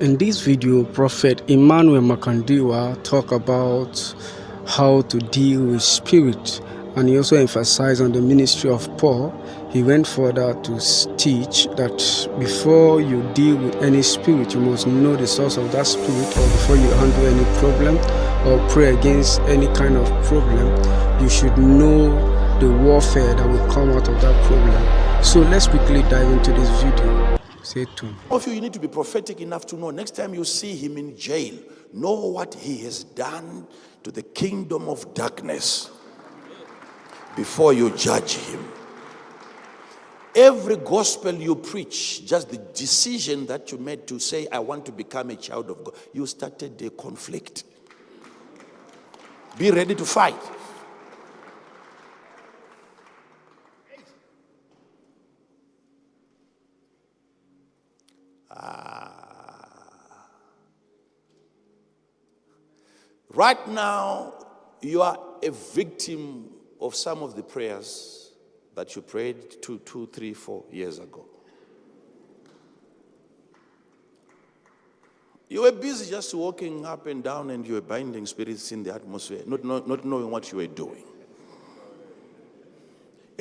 In this video, Prophet Emmanuel Makandiwa talk about how to deal with spirit, and he also emphasized on the ministry of Paul. He went further to teach that before you deal with any spirit, you must know the source of that spirit, or before you handle any problem or pray against any kind of problem, you should know the warfare that will come out of that problem. So let's quickly dive into this video. Stay tuned. Some of you need to be prophetic enough to know next time you see him in jail, know what he has done to the kingdom of darkness before you judge him. Every gospel you preach, just the decision that you made to say, I want to become a child of God, you started a conflict. Be ready to fight. Right now, you are a victim of some of the prayers that you prayed 2, 3, 4 years ago. You were busy just walking up and down, and you were binding spirits in the atmosphere, not knowing what you were doing.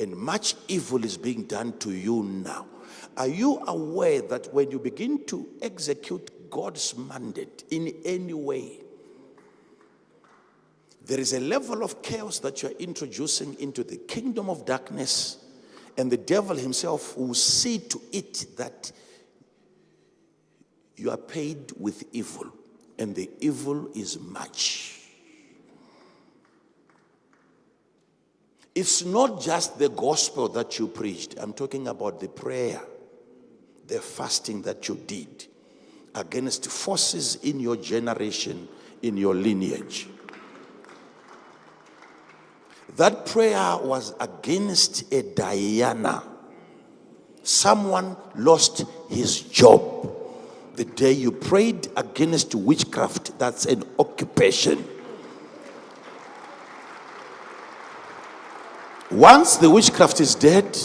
And much evil is being done to you now. Are you aware that when you begin to execute God's mandate in any way, there is a level of chaos that you are introducing into the kingdom of darkness, and the devil himself will see to it that you are paid with evil, and the evil is much. It's not just the gospel that you preached. I'm talking about the prayer, the fasting that you did against forces in your generation, in your lineage. That prayer was against a Diana. Someone lost his job. The day you prayed against witchcraft, that's an occupation. Once the witchcraft is dead,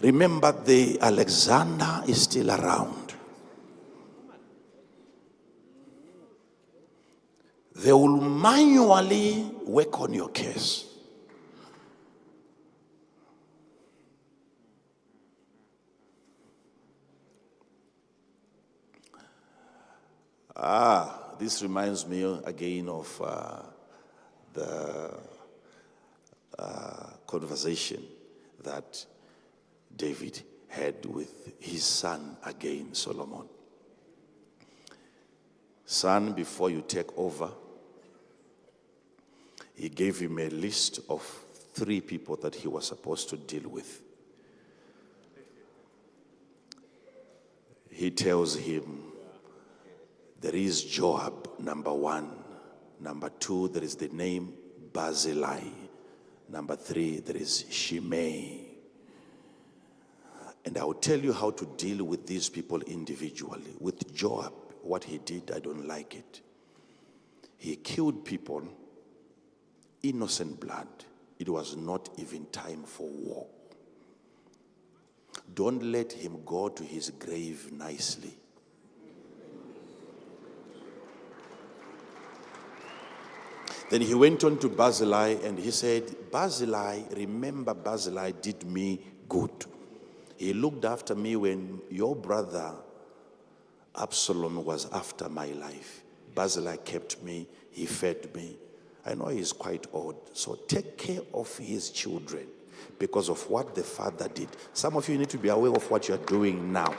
remember the Alexander is still around. They will manually work on your case. This reminds me again of the conversation that David had with his son again, Solomon. Son, before you take over, he gave him a list of 3 people that he was supposed to deal with. He tells him, there is Joab, number 1. Number 2, there is the name Barzillai. Number 3, there is Shimei. And I will tell you how to deal with these people individually. With Joab, what he did, I don't like it. He killed people, innocent blood. It was not even time for war. Don't let him go to his grave nicely. Then he went on to Barzillai, and he said, Barzillai, remember Barzillai did me good. He looked after me when your brother Absalom was after my life. Barzillai kept me, he fed me. I know he's quite old, so take care of his children because of what the father did. Some of you need to be aware of what you're doing now.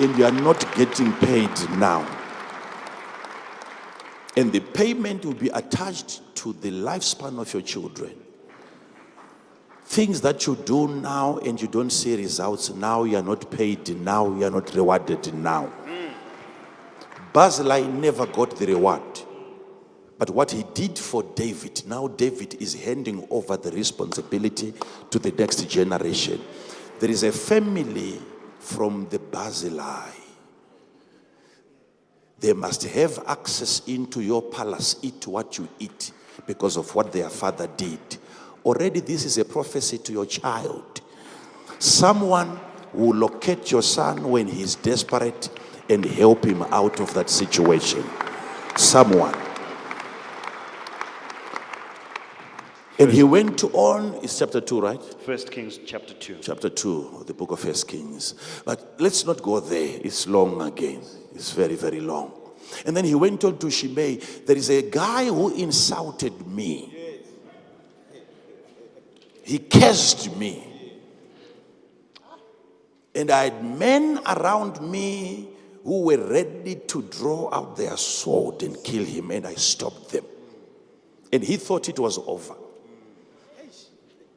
And you are not getting paid now. And the payment will be attached to the lifespan of your children. Things that you do now and you don't see results now, you are not paid now, you are not rewarded now. Barzillai never got the reward. But what he did for David, now David is handing over the responsibility to the next generation. There is a family from the Barzillai. They must have access into your palace, eat what you eat, because of what their father did. Already this is a prophecy to your child. Someone will locate your son when he's desperate and help him out of that situation. Someone. And he went on, it's chapter 2, right? 1 Kings chapter 2. Chapter 2 of the book of 1 Kings. But let's not go there. It's long again. It's very, very long. And then he went on to Shimei. There is a guy who insulted me. He cursed me. And I had men around me who were ready to draw out their sword and kill him. And I stopped them. And he thought it was over.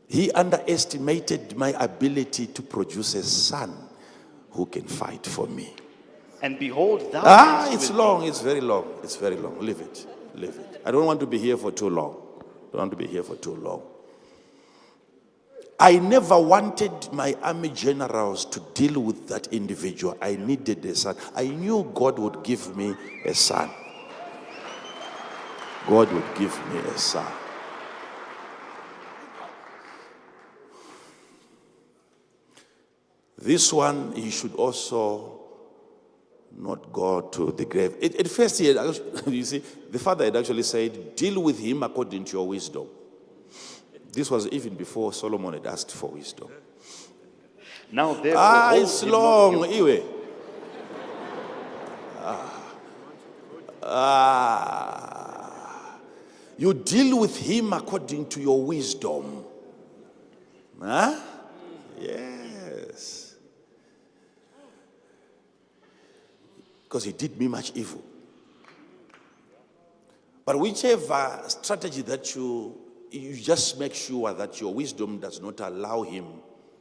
He underestimated my ability to produce a son who can fight for me. And behold, thou It's long. It's very long. It's very long. Leave it. Leave it. I don't want to be here for too long. I don't want to be here for too long. I never wanted my army generals to deal with that individual. I needed a son. I knew God would give me a son. God would give me a son. This one, he should also not go to the grave. At first, he had, you see, the father had actually said, deal with him according to your wisdom. This was even before Solomon had asked for wisdom. Now therefore, it's long, anyway. You deal with him according to your wisdom. Huh? Yes. Because he did me much evil. But whichever strategy that you just make sure that your wisdom does not allow him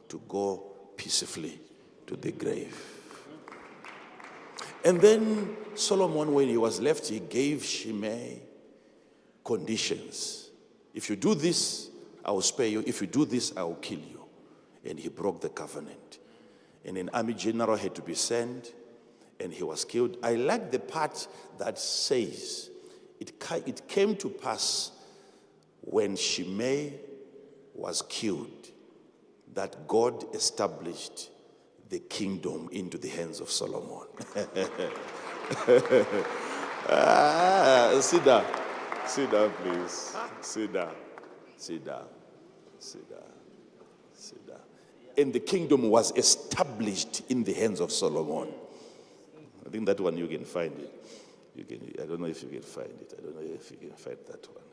to go peacefully to the grave. And then Solomon, when he was left, he gave Shimei conditions. If you do this, I will spare you. If you do this, I will kill you. And he broke the covenant. And an army general had to be sent, and he was killed. I like the part that says, it came to pass when Shimei was killed that God established the kingdom into the hands of Solomon. Sit down. Sit down, please. Sit down. Sit down. Sit down. Sit down. And the kingdom was established in the hands of Solomon. I think that one you can find it. I don't know if you can find it. I don't know if you can find that one.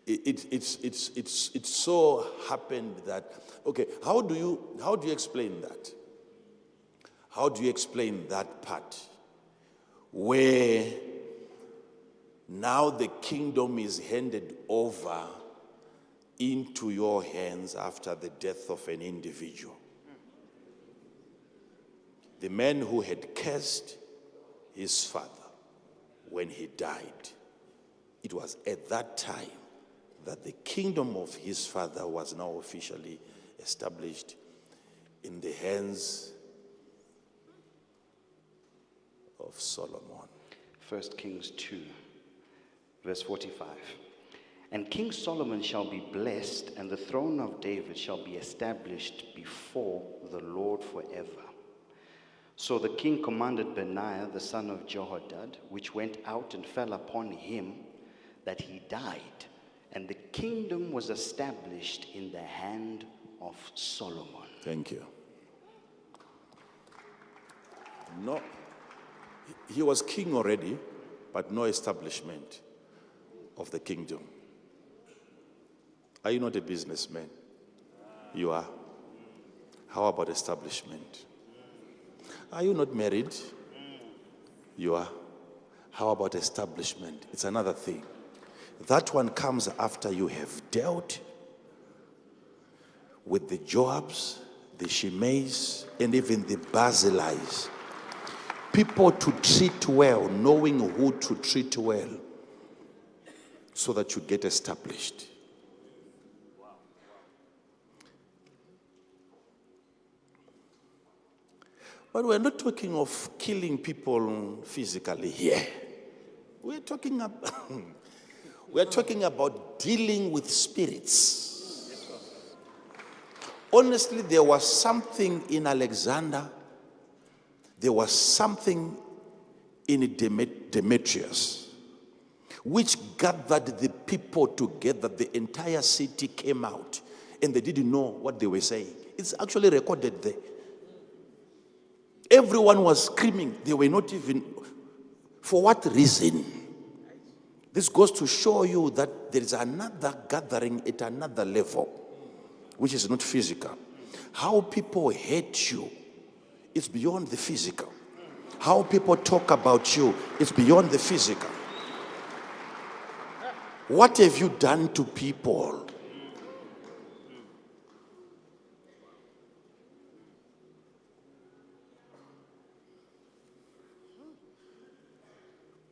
It so happened that, okay, how do you explain that? How do you explain that part where now the kingdom is handed over into your hands after the death of an individual? The man who had cursed his father when he died, it was at that time that the kingdom of his father was now officially established in the hands of Solomon. 1 Kings 2, verse 45. And King Solomon shall be blessed, and the throne of David shall be established before the Lord forever. So the king commanded Benaiah, the son of Jehoiada, which went out and fell upon him, that he died. And the kingdom was established in the hand of Solomon. Thank you. No, he was king already, but no establishment of the kingdom. Are you not a businessman? You are. How about establishment? Are you not married? You are. How about establishment? It's another thing. That one comes after you have dealt with the Joabs, the Shimeis, and even the Barzillais. People to treat well, knowing who to treat well, so that you get established. But we're not talking of killing people physically here. We're talking about dealing with spirits. Honestly, there was something in Alexander, there was something in Demetrius, which gathered the people together. The entire city came out, and they didn't know what they were saying. It's actually recorded there. Everyone was screaming. They were not even... For what reason? This goes to show you that there is another gathering at another level, which is not physical. How people hate you is beyond the physical. How people talk about you is beyond the physical. What have you done to people?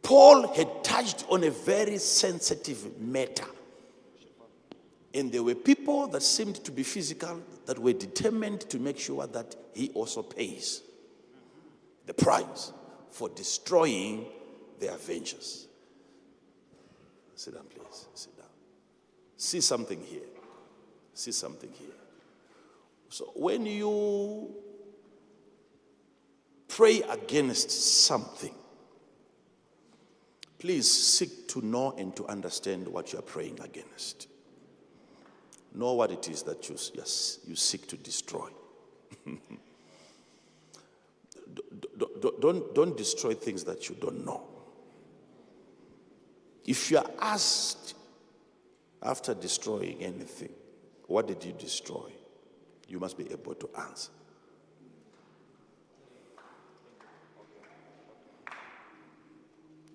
Paul had touched on a very sensitive matter. And there were people that seemed to be physical that were determined to make sure that he also pays the price for destroying the avengers. Sit down, please. Sit down. See something here. See something here. So when you pray against something, please seek to know and to understand what you are praying against. Know what it is that you seek to destroy. Don't destroy things that you don't know. If you are asked after destroying anything, what did you destroy? You must be able to answer.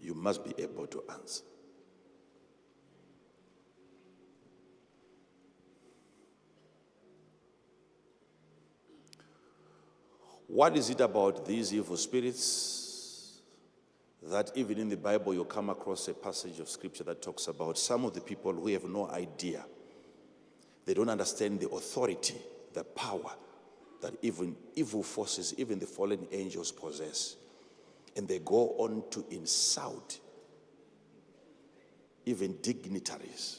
You must be able to answer. What is it about these evil spirits that even in the Bible you come across a passage of scripture that talks about some of the people who have no idea? They don't understand the authority, the power that even evil forces, even the fallen angels possess. And they go on to insult even dignitaries.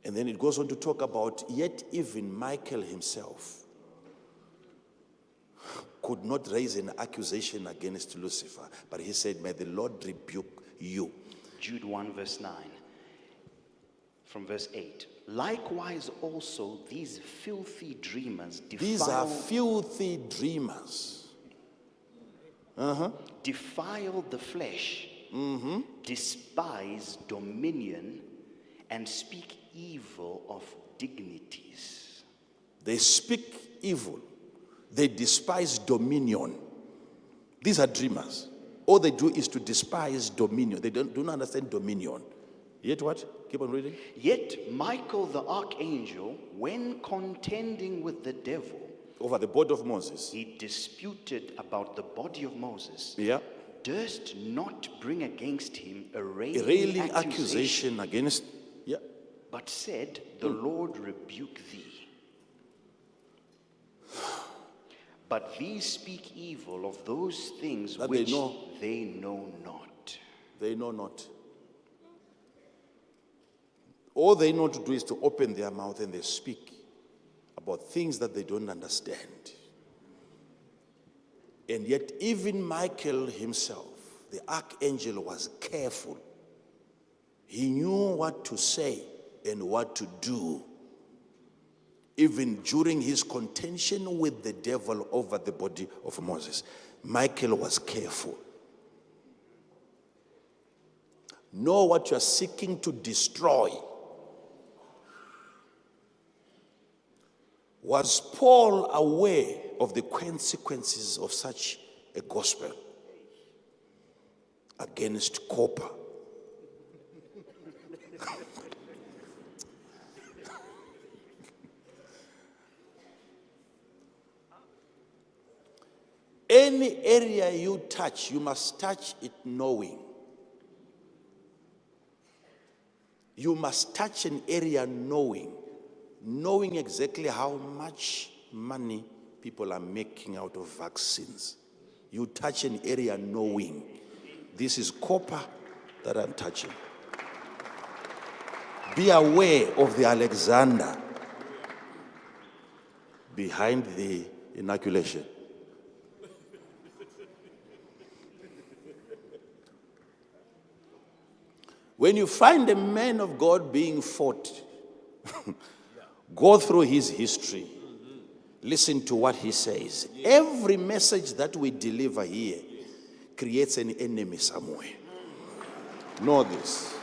And then it goes on to talk about, yet even Michael himself could not raise an accusation against Lucifer, but he said, may the Lord rebuke you. Jude 1 verse 9. From verse 8. Likewise also these filthy dreamers defile... These are filthy dreamers. Defile the flesh, despise dominion, and speak evil of dignities. They speak evil. They despise dominion. These are dreamers. All they do is to despise dominion. They don't understand dominion. Yet what? Keep on reading. Yet Michael the archangel, when contending with the devil over the body of Moses, he disputed about the body of Moses. Yeah. Durst not bring against him a A railing railing accusation, accusation against, yeah. but said, the Lord rebuke thee. But these speak evil of those things that which they know not. They know not. All they know to do is to open their mouth and they speak about things that they don't understand. And yet even Michael himself, the archangel, was careful. He knew what to say and what to do. Even during his contention with the devil over the body of Moses, Michael was careful. Know what you are seeking to destroy. Was Paul aware of the consequences of such a gospel against copper? Any area you touch, you must touch it knowing. You must touch an area knowing exactly how much money people are making out of vaccines. You touch an area knowing this is copper that I'm touching. Be aware of the Alexander. behind the inoculation. When you find a man of God being fought, go through his history. Listen to what he says. Every message that we deliver here creates an enemy somewhere. Know this.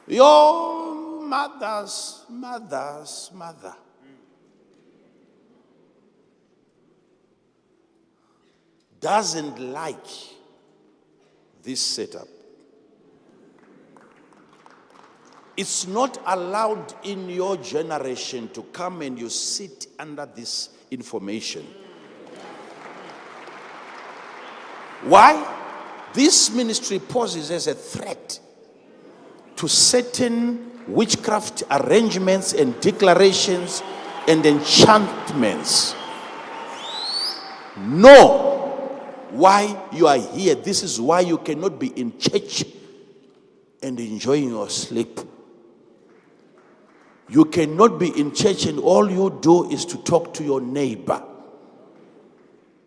Your mother's mother doesn't like this setup. It's not allowed in your generation to come and you sit under this information. Why? This ministry poses as a threat to certain witchcraft arrangements and declarations and enchantments. Know why you are here. This is why you cannot be in church and enjoying your sleep. You cannot be in church and all you do is to talk to your neighbor.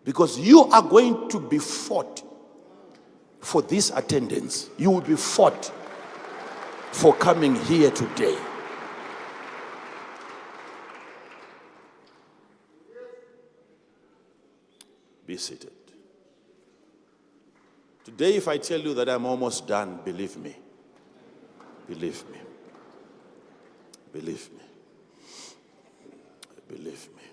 Because you are going to be fought for this attendance. You will be fought for coming here today. Be seated. Today, if I tell you that I'm almost done, believe me. Believe me. Believe me. Believe me.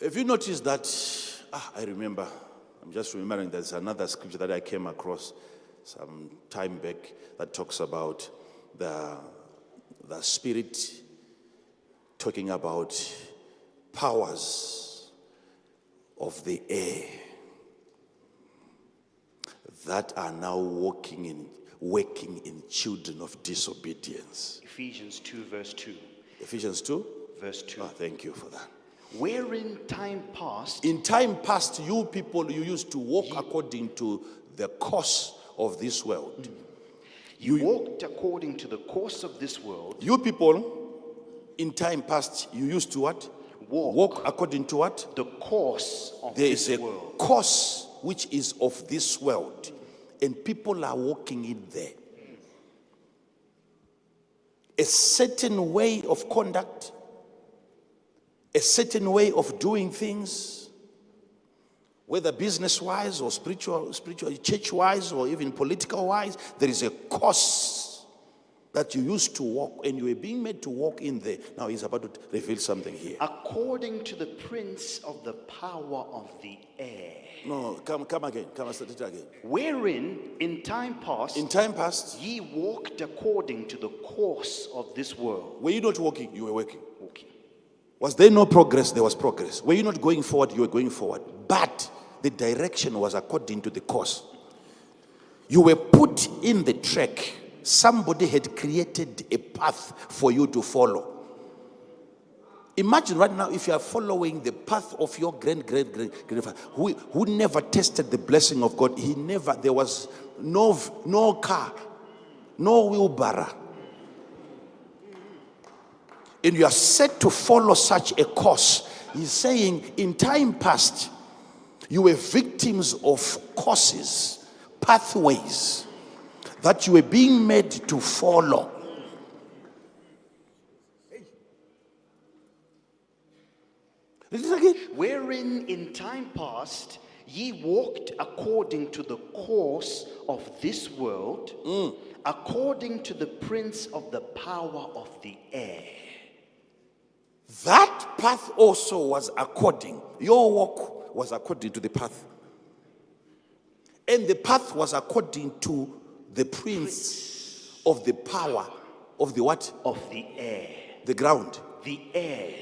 Have you noticed that? I remember. I'm just remembering there's another scripture that I came across some time back that talks about the Spirit talking about powers of the air that are now working in children of disobedience. Ephesians 2 verse 2. Ephesians 2? Verse 2. Thank you for that. Wherein time past, in time past, you people, you used to walk according to the course of this world. You walked according to the course of this world. You people, in time past, you used to what? Walk according to what? The course of there this is a world. Course which is of this world. And people are walking in there. A certain way of conduct, a certain way of doing things, whether business-wise or spiritual, church-wise or even political-wise, there is a course that you used to walk and you were being made to walk in there. Now he's about to reveal something here. According to the prince of the power of the air. No, come again. Come and start it again. Wherein in time past, ye walked according to the course of this world. Were you not walking? You were walking. Walking. Was there no progress? There was progress. Were you not going forward? You were going forward. But the direction was according to the course. You were put in the track. Somebody had created a path for you to follow. Imagine right now if you are following the path of your grandfather who never tasted the blessing of God. There was no car, no wheelbarrow. And you are set to follow such a course. He's saying in time past, you were victims of courses, pathways that you were being made to follow. Read it again. Wherein in time past ye walked according to the course of this world, according to the prince of the power of the air. That path also was according. Your walk was according to the path. And the path was according to the prince of the power of the what? Of the air. The ground. The air.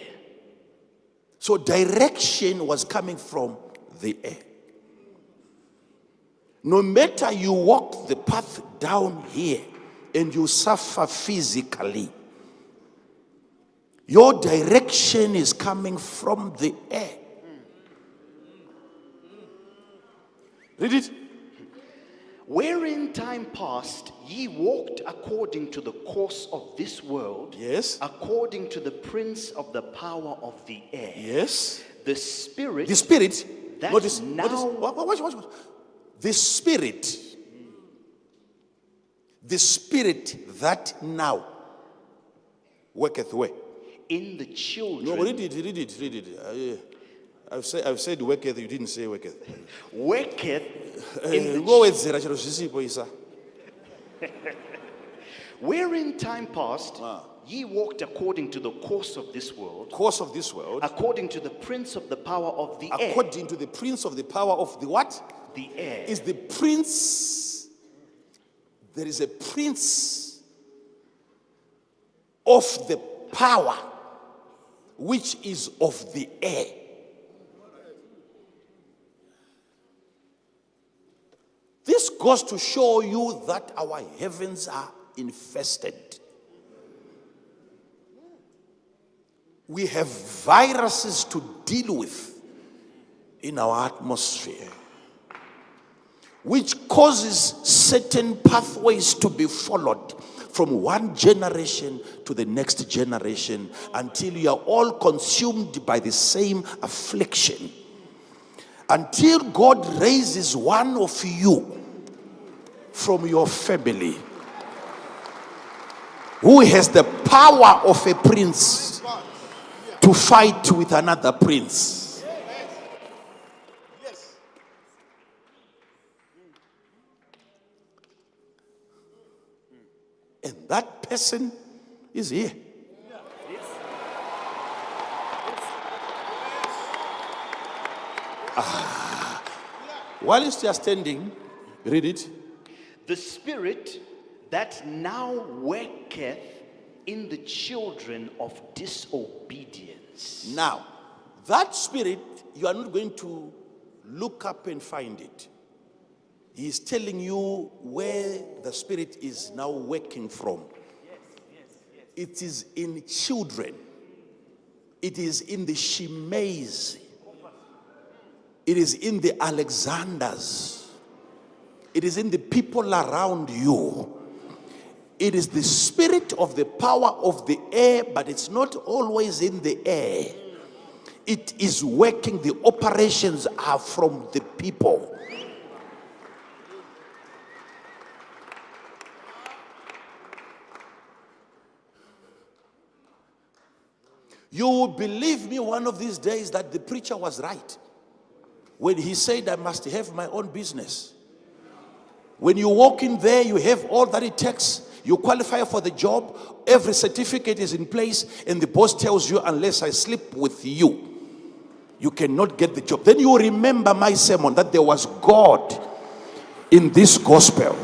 So direction was coming from the air. No matter you walk the path down here and you suffer physically, your direction is coming from the air. Read it. Wherein time past ye walked according to the course of this world, Yes. according to the prince of the power of the air, Yes. the spirit, The spirit. that Notice, now- notice, watch. The spirit. The spirit that now worketh where? in the children, No, read it. I've said worketh, you didn't say worketh. worketh in the Go with Zera, Zisipo, Isa. wherein time past ye walked according to the course of this world, Course of this world, according to the prince of the power of the air. according to the prince of the power of the what? The air. Is the prince. There is a prince of the power which is of the air. This goes to show you that our heavens are infested. We have viruses to deal with in our atmosphere, which causes certain pathways to be followed from one generation to the next generation until you are all consumed by the same affliction. Until God raises one of you from your family who has the power of a prince to fight with another prince. And that person is here. While you are standing, read it. The spirit that now worketh in the children of disobedience. Now, that spirit, you are not going to look up and find it. He is telling you where the spirit is now working from. It is in children. It is in the Shimeis. It is in the Alexanders. It is in the people around you. It is the spirit of the power of the air, but it's not always in the air. It is working. The operations are from the people. You will believe me one of these days that the preacher was right when he said, I must have my own business. When you walk in there, you have all that it takes. You qualify for the job. Every certificate is in place. And the boss tells you, unless I sleep with you, you cannot get the job. Then you remember my sermon that there was God in this gospel.